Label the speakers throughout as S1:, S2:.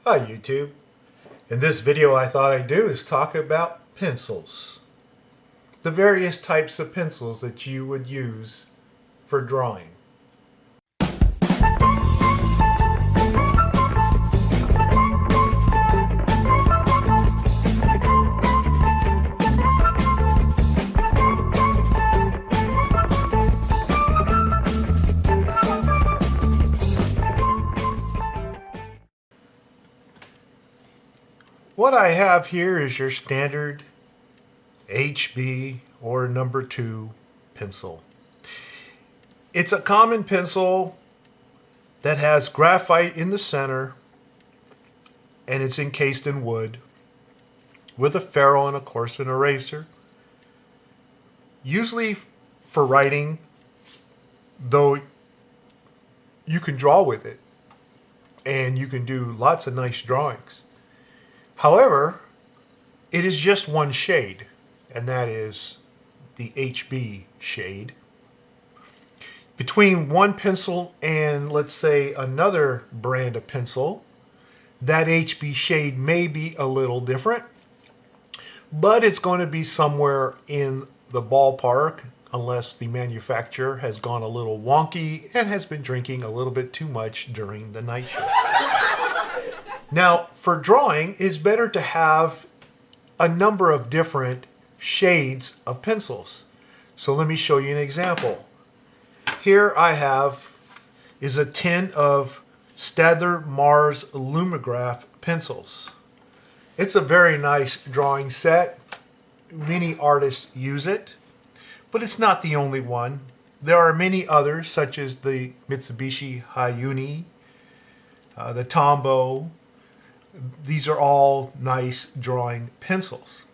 S1: Hi YouTube. In this video I thought I'd do is talk about pencils. The various types of pencils that you would use for drawing. What I have here is your standard HB or number 2 pencil. It's a common pencil that has graphite in the center and it's encased in wood with a ferrule and of course an eraser. Usually for writing, though you can draw with it and you can do lots of nice drawings. However, it is just one shade, and that is the HB shade. Between one pencil and, let's say, another brand of pencil, that HB shade may be a little different, but it's going to be somewhere in the ballpark unless the manufacturer has gone a little wonky and has been drinking a little bit too much during the night shift. Now, for drawing, it's better to have a number of different shades of pencils. So let me show you an example. Here I have is a tin of Staedtler Mars Lumograph pencils. It's a very nice drawing set. Many artists use it, but it's not the only one. There are many others, such as the Mitsubishi Hayuni, the Tombow. These are all nice drawing pencils.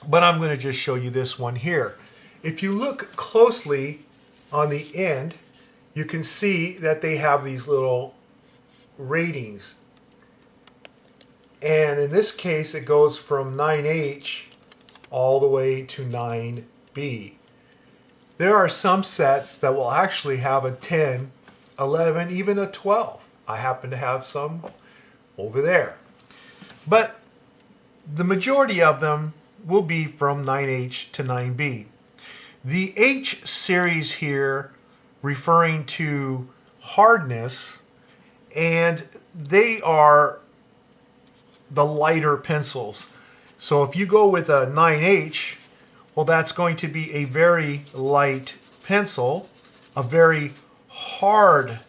S1: But I'm going to just show you this one here. If you look closely on the end, you can see that they have these little ratings. And in this case, it goes from 9H all the way to 9B. There are some sets that will actually have a 10, 11, even a 12. I happen to have some over there. But the majority of them will be from 9H to 9B. The H series here referring to hardness, and they are the lighter pencils. So if you go with a 9H, well, that's going to be a very light pencil, a very hard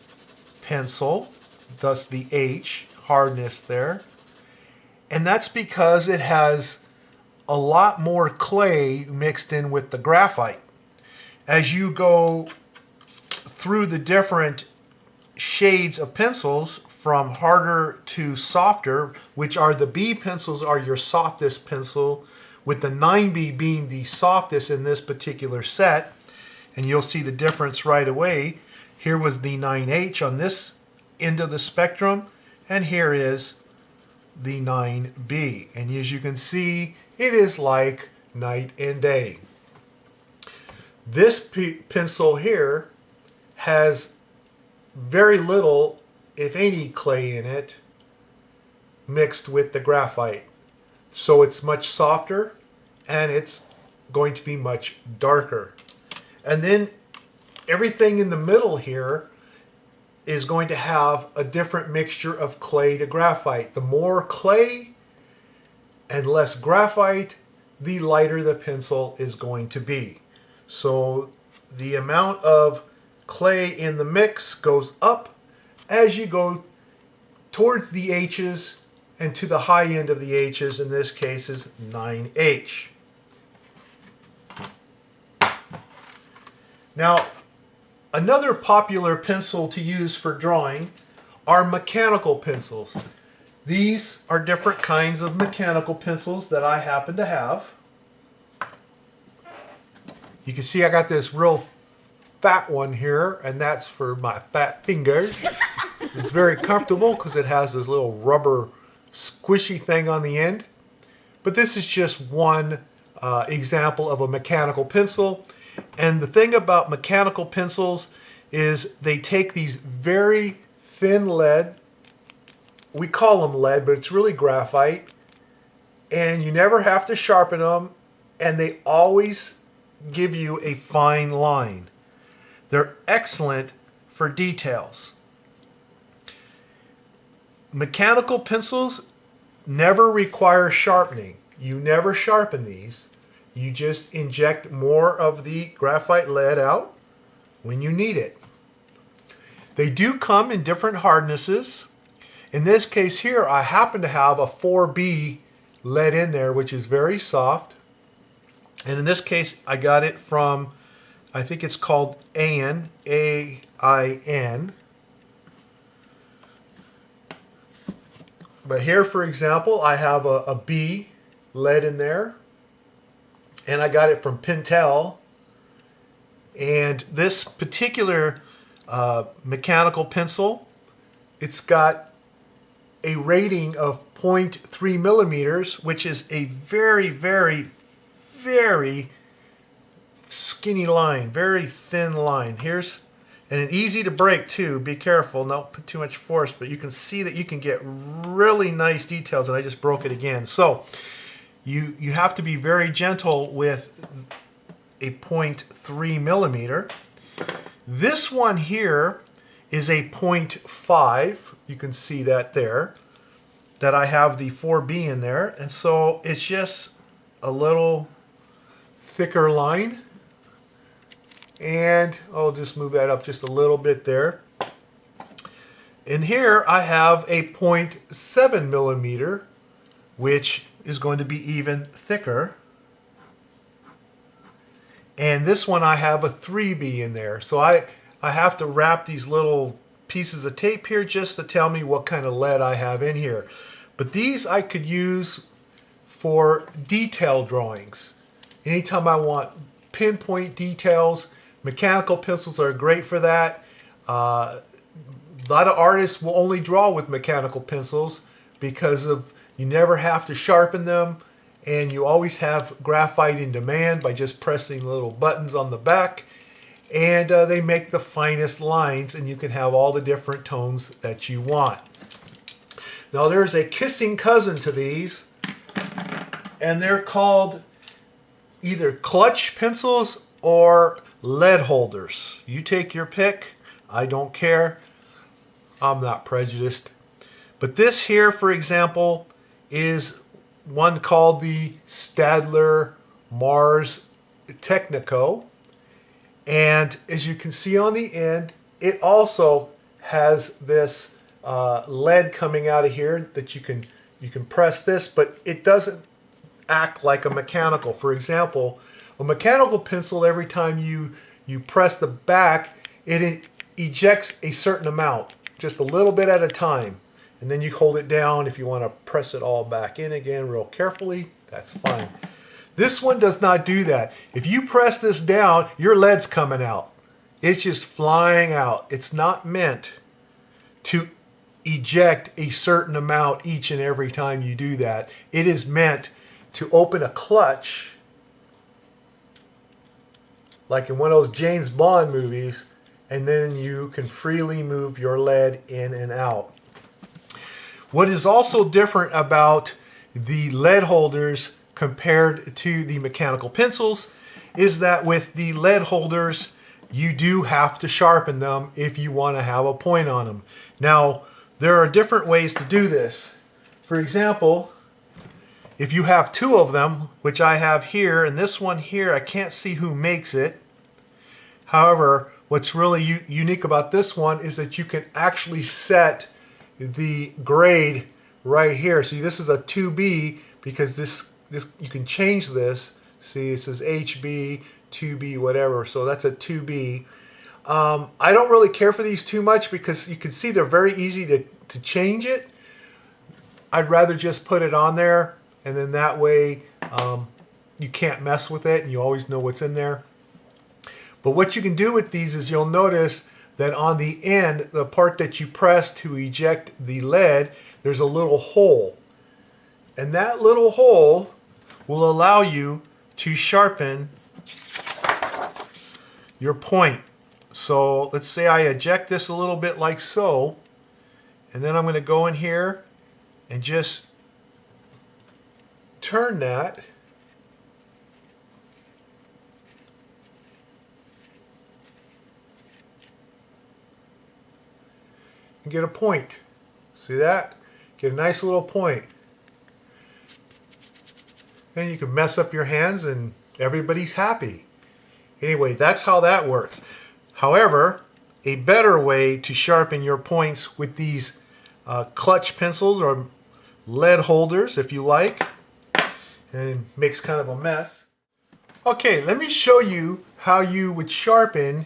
S1: pencil, thus the H, hardness there. And that's because it has a lot more clay mixed in with the graphite. As you go through the different shades of pencils from harder to softer, which are the B pencils are your softest pencil, with the 9B being the softest in this particular set, and you'll see the difference right away. Here was the 9H on this end of the spectrum, and here is the 9B. And as you can see, it is like night and day. This pencil here has very little, if any, clay in it mixed with the graphite. So it's much softer and it's going to be much darker. And then everything in the middle here is going to have a different mixture of clay to graphite. The more clay and less graphite, the lighter the pencil is going to be. So the amount of clay in the mix goes up as you go towards the H's and to the high end of the H's, in this case is 9H. Now, another popular pencil to use for drawing are mechanical pencils. These are different kinds of mechanical pencils that I happen to have. You can see I got this real fat one here, and that's for my fat fingers. It's very comfortable because it has this little rubber squishy thing on the end. But this is just one example of a mechanical pencil. And the thing about mechanical pencils is they take these very thin lead we call them lead, but it's really graphite. And you never have to sharpen them, and they always give you a fine line. They're excellent for details. Mechanical pencils never require sharpening. You never sharpen these. You just inject more of the graphite lead out when you need it. They do come in different hardnesses. In this case here, I happen to have a 4B lead in there, which is very soft. And in this case, I got it from, I think it's called AIN, A-I-N. But here, for example, I have a B lead in there. And I got it from Pentel. And this particular mechanical pencil, it's got a rating of 0.3 millimeters, which is a very, very, very skinny line, very thin line. Here's, and easy to break too. Be careful, don't put too much force, but you can see that you can get really nice details, and I just broke it again. So you have to be very gentle with a 0.3 millimeter. This one here is a 0.5. You can see that there, that I have the 4B in there. And so it's just a little thicker line. And I'll just move that up just a little bit there. And here I have a 0.7 millimeter, which is going to be even thicker. And this one I have a 3B in there. So I have to wrap these little pieces of tape here just to tell me what kind of lead I have in here. But these I could use for detail drawings. Anytime I want pinpoint details, mechanical pencils are great for that. A lot of artists will only draw with mechanical pencils because of you never have to sharpen them, and you always have graphite in demand by just pressing little buttons on the back, and they make the finest lines, and you can have all the different tones that you want. Now there's a kissing cousin to these, and they're called either clutch pencils or lead holders. You take your pick. I don't care. I'm not prejudiced. But this here, for example, is one called the Staedtler Mars Technico. And as you can see on the end, it also has this lead coming out of here that you can press this, but it doesn't act like a mechanical. For example, a mechanical pencil, every time you press the back, it ejects a certain amount, just a little bit at a time. And then you hold it down. If you want to press it all back in again real carefully, that's fine. This one does not do that. If you press this down, your lead's coming out. It's just flying out. It's not meant to eject a certain amount each and every time you do that. It is meant to open a clutch, like in one of those James Bond movies, and then you can freely move your lead in and out. What is also different about the lead holders compared to the mechanical pencils is that with the lead holders, you do have to sharpen them if you want to have a point on them. Now, there are different ways to do this. For example, if you have two of them, which I have here, and this one here, I can't see who makes it. However, what's really unique about this one is that you can actually set the grade right here. See, this is a 2B because this you can change this. See, it says HB, 2B, whatever. So that's a 2B. I don't really care for these too much because you can see they're very easy to change it. I'd rather just put it on there, and then that way you can't mess with it and you always know what's in there. But what you can do with these is you'll notice that on the end, the part that you press to eject the lead, there's a little hole. And that little hole will allow you to sharpen your point. So let's say I eject this a little bit like so, And then I'm going to go in here and just turn that. And get a point. See that? Get a nice little point. Then you can mess up your hands and everybody's happy. Anyway, that's how that works. However, a better way to sharpen your points with these clutch pencils or lead holders, if you like, and it makes kind of a mess. Okay, let me show you how you would sharpen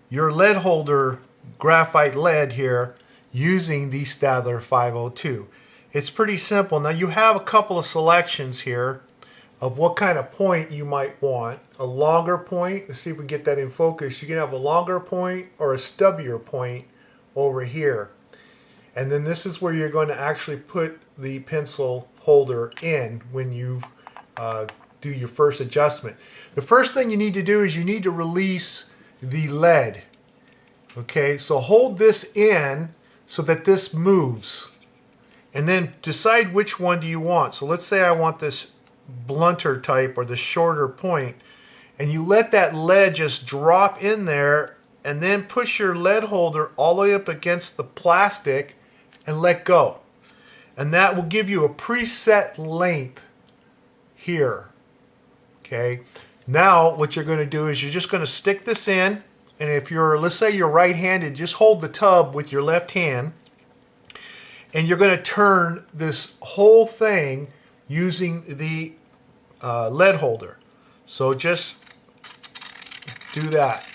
S1: your lead holder graphite lead here using the Staedtler 502. It's pretty simple. Now you have a couple of selections here of what kind of point you might want. A longer point, let's see if we get that in focus. You can have a longer point or a stubbier point over here. And then this is where you're going to actually put the pencil holder in when you do your first adjustment. The first thing you need to do is you need to release the lead. Okay, so hold this in so that this moves. And then decide which one do you want. So let's say I want this blunter type or the shorter point, and you let that lead just drop in there and then push your lead holder all the way up against the plastic and let go. And that will give you a preset length here. Okay, now what you're going to do is you're just going to stick this in, and if you're, let's say you're right-handed, just hold the tub with your left hand, and you're going to turn this whole thing using the lead holder. So just do that.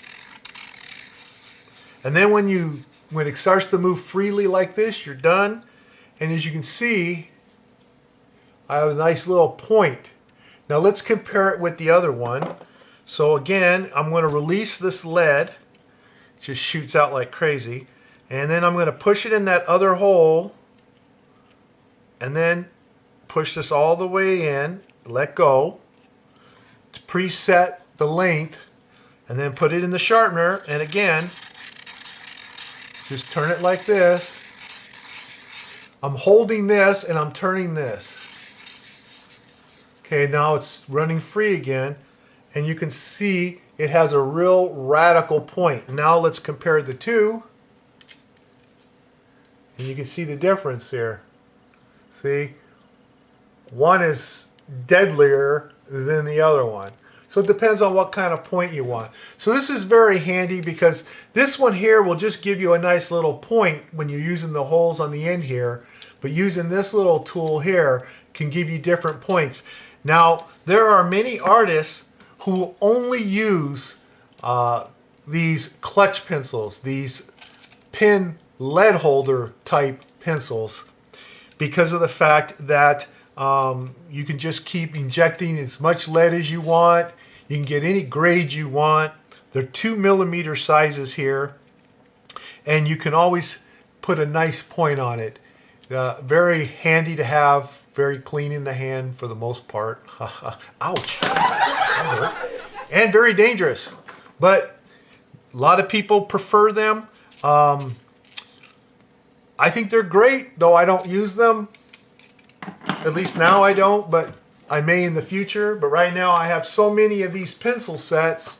S1: And then when it starts to move freely like this, you're done. And as you can see, I have a nice little point. Now let's compare it with the other one. So again, I'm going to release this lead. It just shoots out like crazy. And then I'm going to push it in that other hole. And then push this all the way in, let go, to preset the length, and then put it in the sharpener, and again, just turn it like this. I'm holding this and I'm turning this. Okay, now it's running free again, and you can see it has a real radical point. Now let's compare the two, and you can see the difference here. See? One is deadlier than the other one. So it depends on what kind of point you want. So this is very handy because this one here will just give you a nice little point when you're using the holes on the end here. But using this little tool here can give you different points. Now, there are many artists who only use these clutch pencils, these pin lead holder type pencils, because of the fact that you can just keep injecting as much lead as you want. You can get any grade you want. They're 2mm sizes here, and you can always put a nice point on it. Very handy to have, very clean in the hand for the most part. Ouch! That hurt. And very dangerous, but a lot of people prefer them. I think they're great, though I don't use them. At least now I don't, but I may in the future. But right now I have so many of these pencil sets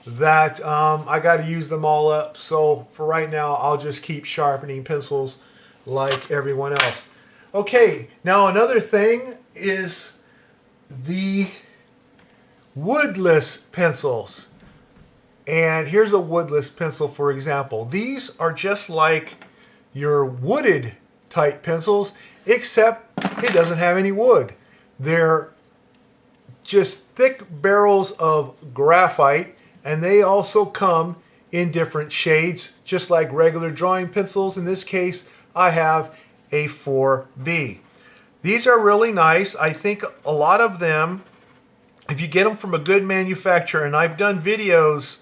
S1: that I got to use them all up. So for right now, I'll just keep sharpening pencils like everyone else. Okay, now another thing is the woodless pencils. And here's a woodless pencil, for example. These are just like your wooded type pencils, except it doesn't have any wood. They're just thick barrels of graphite, and they also come in different shades, just like regular drawing pencils. In this case, I have a 4B. These are really nice. I think a lot of them, if you get them from a good manufacturer, and I've done videos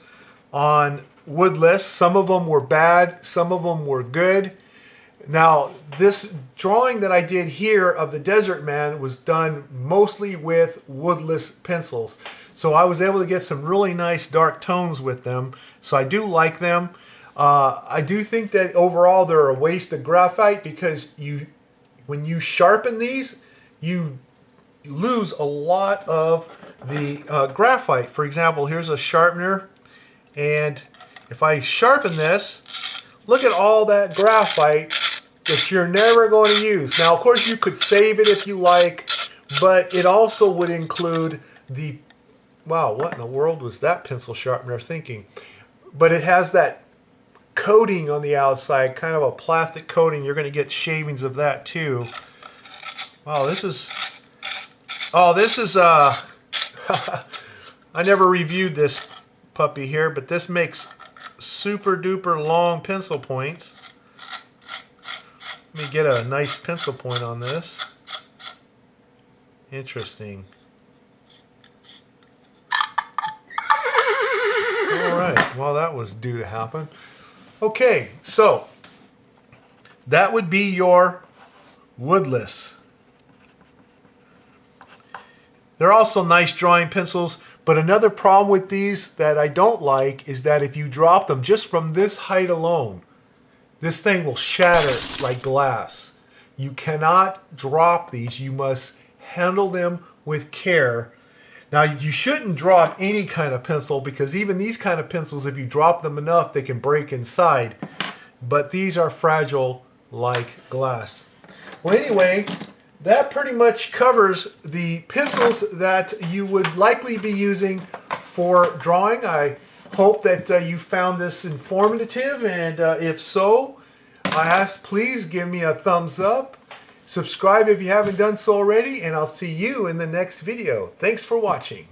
S1: on woodless, some of them were bad, some of them were good. Now, this drawing that I did here of the Desert Man was done mostly with woodless pencils. So I was able to get some really nice dark tones with them. So I do like them. I do think that overall they're a waste of graphite because when you sharpen these, you lose a lot of the graphite. For example, here's a sharpener, and if I sharpen this, look at all that graphite that you're never going to use. Now, of course, you could save it if you like, but it also would include the, wow, what in the world was that pencil sharpener thinking? But it has that coating on the outside, kind of a plastic coating. You're going to get shavings of that too. Wow, this is, oh, this is, I never reviewed this puppy here, but this makes super duper long pencil points. Let me get a nice pencil point on this. Interesting. Alright, well, that was due to happen. Okay, so that would be your woodless. They're also nice drawing pencils, but another problem with these that I don't like is that if you drop them just from this height alone, this thing will shatter like glass. You cannot drop these. You must handle them with care. Now, you shouldn't drop any kind of pencil because even these kind of pencils, if you drop them enough, they can break inside. But these are fragile like glass. Well, anyway, that pretty much covers the pencils that you would likely be using for drawing. I hope that you found this informative, and if so, I ask please give me a thumbs up. Subscribe if you haven't done so already, and I'll see you in the next video. Thanks for watching.